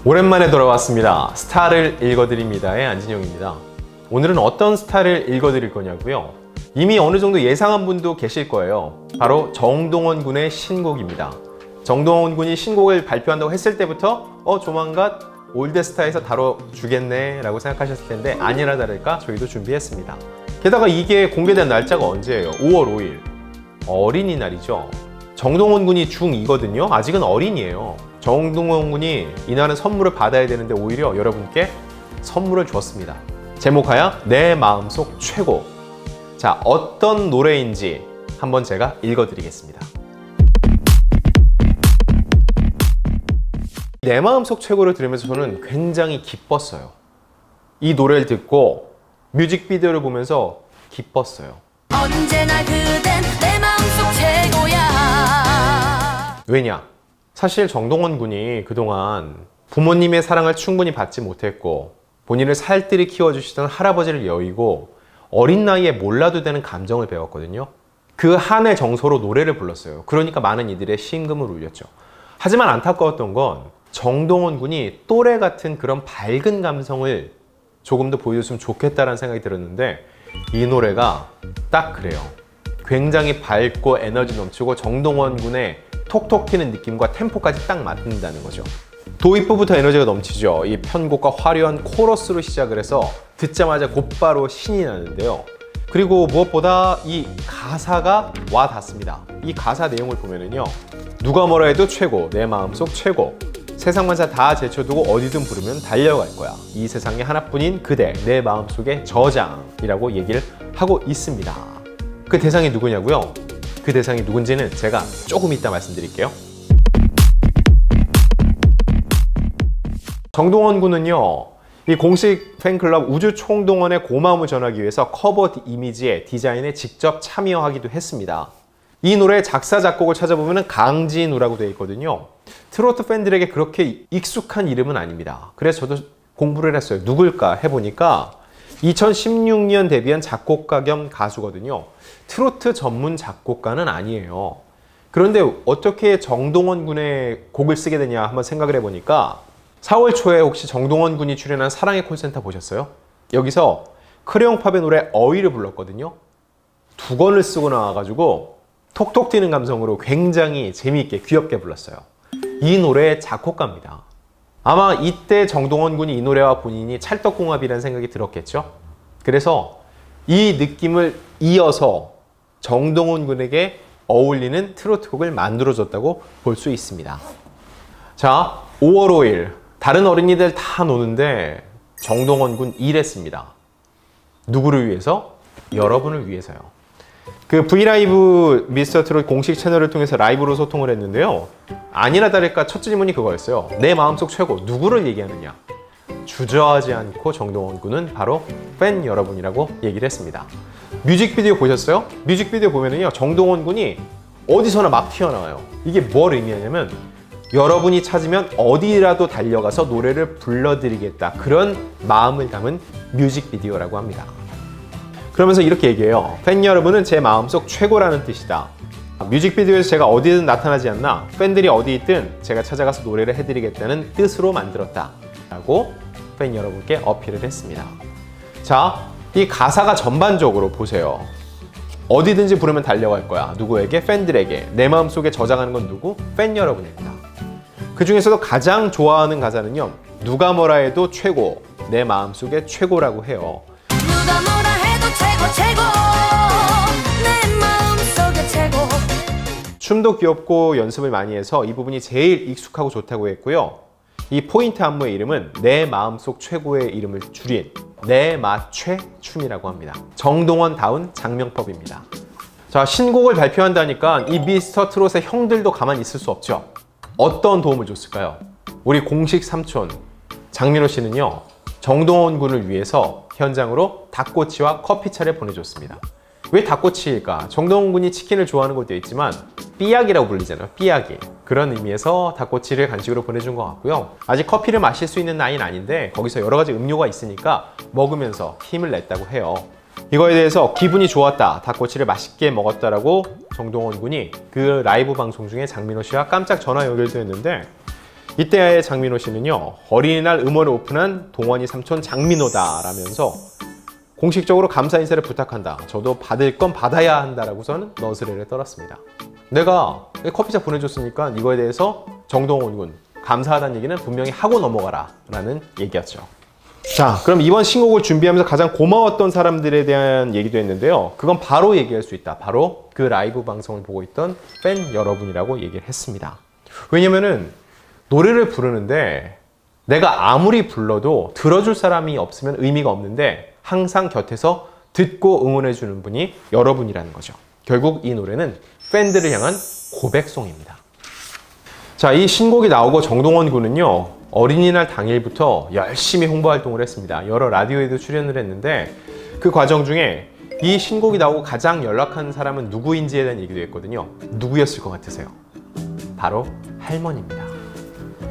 오랜만에 돌아왔습니다. 스타를 읽어드립니다의 안진용입니다. 오늘은 어떤 스타를 읽어드릴 거냐고요? 이미 어느 정도 예상한 분도 계실 거예요. 바로 정동원 군의 신곡입니다. 정동원 군이 신곡을 발표한다고 했을 때부터 조만간 올드스타에서 다뤄주겠네 라고 생각하셨을 텐데 아니라 다를까 저희도 준비했습니다. 게다가 이게 공개된 날짜가 언제예요? 5월 5일 어린이날이죠. 정동원 군이 중2거든요. 아직은 어린이에요. 정동원 군이 이날은 선물을 받아야 되는데 오히려 여러분께 선물을 줬습니다. 제목하여 내 마음속 최고. 자, 어떤 노래인지 한번 제가 읽어드리겠습니다. 내 마음속 최고를 들으면서 저는 굉장히 기뻤어요. 이 노래를 듣고 뮤직비디오를 보면서 기뻤어요. 언제나 그댄 내 마음속 최고야. 왜냐? 사실 정동원 군이 그동안 부모님의 사랑을 충분히 받지 못했고 본인을 살뜰히 키워주시던 할아버지를 여의고 어린 나이에 몰라도 되는 감정을 배웠거든요. 그 한의 정서로 노래를 불렀어요. 그러니까 많은 이들의 심금을 울렸죠. 하지만 안타까웠던 건 정동원 군이 또래 같은 그런 밝은 감성을 조금 더 보여줬으면 좋겠다는 생각이 들었는데 이 노래가 딱 그래요. 굉장히 밝고 에너지 넘치고 정동원 군의 톡톡 튀는 느낌과 템포까지 딱 맞는다는 거죠. 도입부부터 에너지가 넘치죠. 이 편곡과 화려한 코러스로 시작을 해서 듣자마자 곧바로 신이 나는데요. 그리고 무엇보다 이 가사가 와 닿습니다. 이 가사 내용을 보면은요, 누가 뭐라 해도 최고, 내 마음속 최고, 세상 만사 다 제쳐두고 어디든 부르면 달려갈 거야, 이 세상에 하나뿐인 그대, 내 마음속의 저장이라고 얘기를 하고 있습니다. 그 대상이 누구냐고요? 그 대상이 누군지는 제가 조금 이따 말씀드릴게요. 정동원 군은요, 이 공식 팬클럽 우주총동원의 고마움을 전하기 위해서 커버 이미지의 디자인에 직접 참여하기도 했습니다. 이 노래의 작사 작곡을 찾아보면 강진우라고 되어 있거든요. 트로트 팬들에게 그렇게 익숙한 이름은 아닙니다. 그래서 저도 공부를 했어요. 누굴까 해보니까 2016년 데뷔한 작곡가 겸 가수거든요. 트로트 전문 작곡가는 아니에요. 그런데 어떻게 정동원 군의 곡을 쓰게 되냐 한번 생각을 해보니까 4월 초에 혹시 정동원 군이 출연한 사랑의 콜센터 보셨어요? 여기서 크레용팝의 노래 어이를 불렀거든요. 두 권을 쓰고 나와가지고 톡톡 튀는 감성으로 굉장히 재미있게 귀엽게 불렀어요. 이 노래의 작곡가입니다. 아마 이때 정동원 군이 이 노래와 본인이 찰떡궁합이라는 생각이 들었겠죠? 그래서 이 느낌을 이어서 정동원 군에게 어울리는 트로트곡을 만들어줬다고 볼 수 있습니다. 자, 5월 5일 다른 어린이들 다 노는데 정동원 군 일했습니다. 누구를 위해서? 여러분을 위해서요. 그 브이라이브 미스터트롯 공식 채널을 통해서 라이브로 소통을 했는데요. 아니나 다를까 첫 질문이 그거였어요. 내 마음속 최고, 누구를 얘기하느냐? 주저하지 않고 정동원 군은 바로 팬 여러분이라고 얘기를 했습니다. 뮤직비디오 보셨어요? 뮤직비디오 보면은요, 정동원 군이 어디서나 막 튀어나와요. 이게 뭘 의미하냐면 여러분이 찾으면 어디라도 달려가서 노래를 불러드리겠다, 그런 마음을 담은 뮤직비디오라고 합니다. 그러면서 이렇게 얘기해요. 팬 여러분은 제 마음속 최고라는 뜻이다. 뮤직비디오에서 제가 어디든 나타나지 않나 팬들이 어디 있든 제가 찾아가서 노래를 해드리겠다는 뜻으로 만들었다 라고 팬 여러분께 어필을 했습니다. 자, 이 가사가 전반적으로 보세요. 어디든지 부르면 달려갈 거야. 누구에게? 팬들에게. 내 마음속에 저장하는 건 누구? 팬 여러분입니다. 그 중에서도 가장 좋아하는 가사는요, 누가 뭐라 해도 최고, 내 마음속에 최고라고 해요. 누가 뭐라 해도 최고 최고, 내 마음속에 최고. 춤도 귀엽고 연습을 많이 해서 이 부분이 제일 익숙하고 좋다고 했고요. 이 포인트 안무의 이름은 내 마음속 최고의 이름을 줄인 내 마최 춤이라고 합니다. 정동원다운 장명법입니다. 자, 신곡을 발표한다니까 이 미스터 트롯의 형들도 가만히 있을 수 없죠. 어떤 도움을 줬을까요? 우리 공식 삼촌 장민호 씨는요, 정동원 군을 위해서 현장으로 닭꼬치와 커피차를 보내줬습니다. 왜 닭꼬치일까? 정동원 군이 치킨을 좋아하는 것도 있지만 삐약이라고 불리잖아요. 삐약이. 그런 의미에서 닭꼬치를 간식으로 보내준 것 같고요. 아직 커피를 마실 수 있는 나이는 아닌데 거기서 여러 가지 음료가 있으니까 먹으면서 힘을 냈다고 해요. 이거에 대해서 기분이 좋았다, 닭꼬치를 맛있게 먹었다라고 정동원 군이 그 라이브 방송 중에 장민호 씨와 깜짝 전화 연결도 했는데 이때 장민호 씨는요, 어린이날 음원을 오픈한 동원이 삼촌 장민호다 라면서 공식적으로 감사 인사를 부탁한다. 저도 받을 건 받아야 한다라고서는 너스레를 떨었습니다. 내가 커피차 보내줬으니까 이거에 대해서 정동원 군 감사하다는 얘기는 분명히 하고 넘어가라 라는 얘기였죠. 자, 그럼 이번 신곡을 준비하면서 가장 고마웠던 사람들에 대한 얘기도 했는데요. 그건 바로 얘기할 수 있다. 바로 그 라이브 방송을 보고 있던 팬 여러분이라고 얘기를 했습니다. 왜냐면은 노래를 부르는데 내가 아무리 불러도 들어줄 사람이 없으면 의미가 없는데 항상 곁에서 듣고 응원해주는 분이 여러분이라는 거죠. 결국 이 노래는 팬들을 향한 고백송입니다. 자, 이 신곡이 나오고 정동원 군은요, 어린이날 당일부터 열심히 홍보 활동을 했습니다. 여러 라디오에도 출연을 했는데 그 과정 중에 이 신곡이 나오고 가장 연락한 사람은 누구인지에 대한 얘기도 했거든요. 누구였을 것 같으세요? 바로 할머니입니다.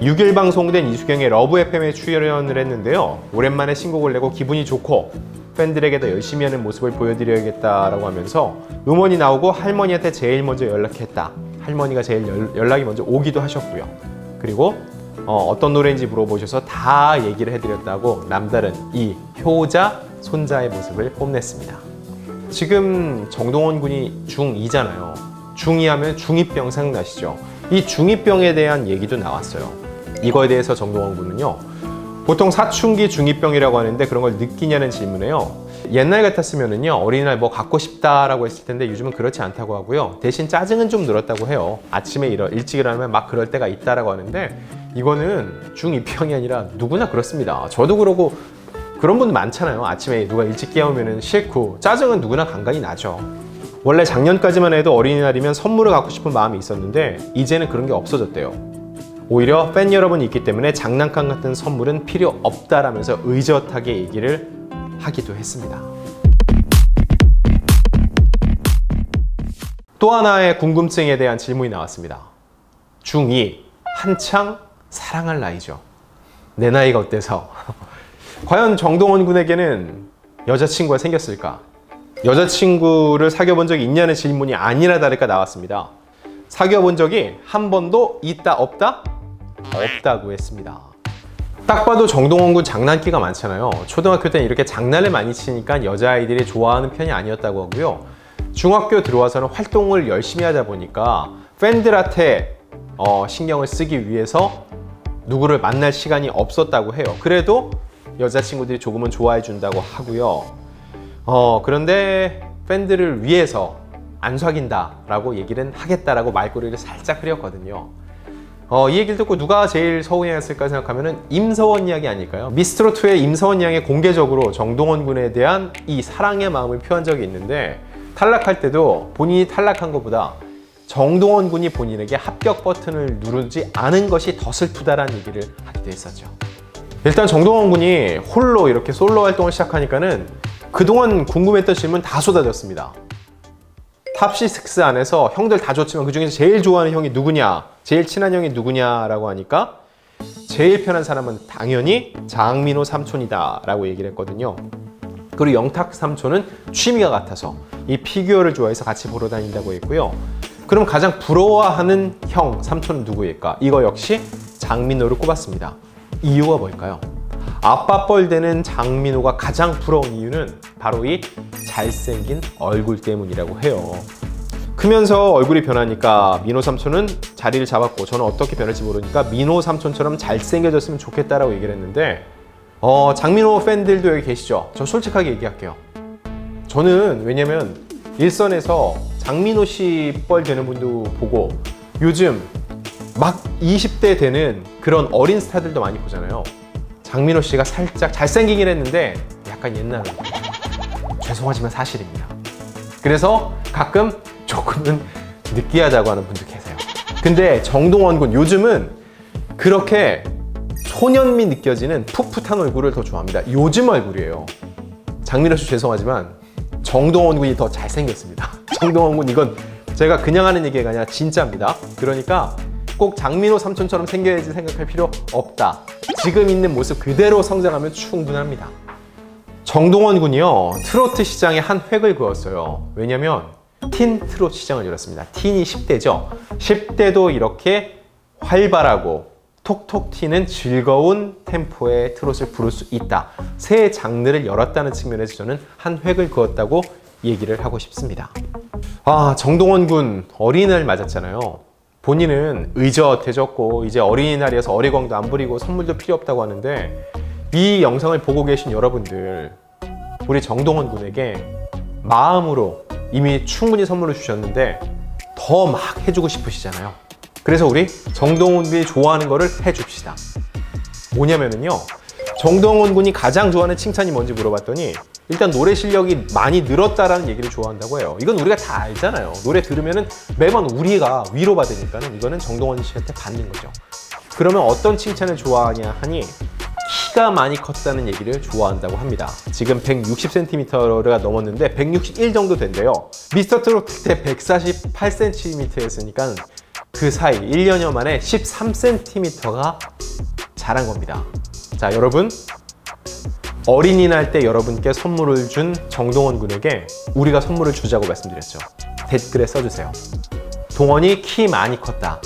6일 방송된 이수경의 러브 FM에 출연을 했는데요. 오랜만에 신곡을 내고 기분이 좋고 팬들에게 더 열심히 하는 모습을 보여드려야겠다라고 하면서 음원이 나오고 할머니한테 제일 먼저 연락했다. 할머니가 제일 연락이 먼저 오기도 하셨고요. 그리고 어떤 노래인지 물어보셔서 다 얘기를 해드렸다고 남다른 이 효자, 손자의 모습을 뽐냈습니다. 지금 정동원 군이 중2잖아요. 중2 하면 중2병 생각나시죠? 이 중2병에 대한 얘기도 나왔어요. 이거에 대해서 정동원 군은요, 보통 사춘기 중2병이라고 하는데 그런 걸 느끼냐는 질문에요. 옛날 같았으면은요, 어린이날 뭐 갖고 싶다라고 했을 텐데 요즘은 그렇지 않다고 하고요. 대신 짜증은 좀 늘었다고 해요. 아침에 일찍 일어나면 막 그럴 때가 있다라고 하는데 이거는 중2병이 아니라 누구나 그렇습니다. 저도 그러고 그런 분들 많잖아요. 아침에 누가 일찍 깨우면 싫고 짜증은 누구나 간간히 나죠. 원래 작년까지만 해도 어린이날이면 선물을 갖고 싶은 마음이 있었는데 이제는 그런 게 없어졌대요. 오히려 팬 여러분이 있기 때문에 장난감 같은 선물은 필요 없다라면서 의젓하게 얘기를 하기도 했습니다. 또 하나의 궁금증에 대한 질문이 나왔습니다. 중2, 한창 사랑할 나이죠. 내 나이가 어때서? 과연 정동원 군에게는 여자친구가 생겼을까? 여자친구를 사귀어 본 적이 있냐는 질문이 아니나 다를까 나왔습니다. 사귀어 본 적이 한 번도 있다 없다? 없다고 했습니다. 딱 봐도 정동원 군 장난기가 많잖아요. 초등학교 때는 이렇게 장난을 많이 치니까 여자아이들이 좋아하는 편이 아니었다고 하고요. 중학교 들어와서는 활동을 열심히 하다 보니까 팬들한테 신경을 쓰기 위해서 누구를 만날 시간이 없었다고 해요. 그래도 여자친구들이 조금은 좋아해 준다고 하고요. 그런데 팬들을 위해서 안 사귄다 라고 얘기는 하겠다라고 말꼬리를 살짝 흐렸거든요. 이 얘기를 듣고 누가 제일 서운해했을까 생각하면 임서원 이야기 아닐까요? 미스트롯2의 임서원 양이 공개적으로 정동원 군에 대한 이 사랑의 마음을 표한 적이 있는데 탈락할 때도 본인이 탈락한 것보다 정동원 군이 본인에게 합격 버튼을 누르지 않은 것이 더 슬프다라는 얘기를 하기도 했었죠. 일단 정동원 군이 홀로 이렇게 솔로 활동을 시작하니까는 그동안 궁금했던 질문 다 쏟아졌습니다. 탑6 안에서 형들 다 좋지만 그 중에서 제일 좋아하는 형이 누구냐, 제일 친한 형이 누구냐라고 하니까 제일 편한 사람은 당연히 장민호 삼촌이다 라고 얘기를 했거든요. 그리고 영탁 삼촌은 취미가 같아서 이 피규어를 좋아해서 같이 보러 다닌다고 했고요. 그럼 가장 부러워하는 형, 삼촌은 누구일까? 이거 역시 장민호를 꼽았습니다. 이유가 뭘까요? 아빠뻘 되는 장민호가 가장 부러운 이유는 바로 이 잘생긴 얼굴 때문이라고 해요. 크면서 얼굴이 변하니까 민호 삼촌은 자리를 잡았고 저는 어떻게 변할지 모르니까 민호 삼촌처럼 잘생겨졌으면 좋겠다라고 얘기를 했는데 장민호 팬들도 여기 계시죠? 저 솔직하게 얘기할게요. 저는 왜냐면 일선에서 장민호 씨 뻘 되는 분도 보고 요즘 막 20대 되는 그런 어린 스타들도 많이 보잖아요. 장민호 씨가 살짝 잘생기긴 했는데 약간 옛날 얼굴. 죄송하지만 사실입니다. 그래서 가끔 조금은 느끼하다고 하는 분도 계세요. 근데 정동원 군 요즘은 그렇게 소년미 느껴지는 풋풋한 얼굴을 더 좋아합니다. 요즘 얼굴이에요. 장민호 씨 죄송하지만 정동원 군이 더 잘생겼습니다. 정동원 군 이건 제가 그냥 하는 얘기가 아니라 진짜입니다. 그러니까 꼭 장민호 삼촌처럼 생겨야지 생각할 필요 없다. 지금 있는 모습 그대로 성장하면 충분합니다. 정동원 군이요, 트로트 시장에 한 획을 그었어요. 왜냐면 틴 트로트 시장을 열었습니다. 틴이 10대죠. 10대도 이렇게 활발하고 톡톡 튀는 즐거운 템포의 트롯을 부를 수 있다. 새 장르를 열었다는 측면에서 저는 한 획을 그었다고 얘기를 하고 싶습니다. 정동원 군 어린이날 맞았잖아요. 본인은 의젓해졌고 이제 어린이날이어서 어리광도 안 부리고 선물도 필요 없다고 하는데, 이 영상을 보고 계신 여러분들, 우리 정동원 군에게 마음으로 이미 충분히 선물을 주셨는데 더 막 해주고 싶으시잖아요. 그래서 우리 정동원 군이 좋아하는 거를 해줍시다. 뭐냐면요, 정동원 군이 가장 좋아하는 칭찬이 뭔지 물어봤더니 일단 노래 실력이 많이 늘었다라는 얘기를 좋아한다고 해요. 이건 우리가 다 알잖아요. 노래 들으면은 매번 우리가 위로받으니까는 이거는 정동원 씨한테 받는 거죠. 그러면 어떤 칭찬을 좋아하냐 하니, 키가 많이 컸다는 얘기를 좋아한다고 합니다. 지금 160cm가 넘었는데 161 정도 된대요. 미스터 트로트 때 148cm였으니까 그 사이 1년여 만에 13cm가 자란 겁니다. 자, 여러분, 어린이날 때 여러분께 선물을 준 정동원 군에게 우리가 선물을 주자고 말씀드렸죠. 댓글에 써주세요. 동원이 키 많이 컸다.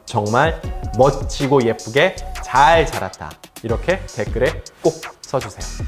정말 멋지고 예쁘게 잘 자랐다. 이렇게 댓글에 꼭 써주세요.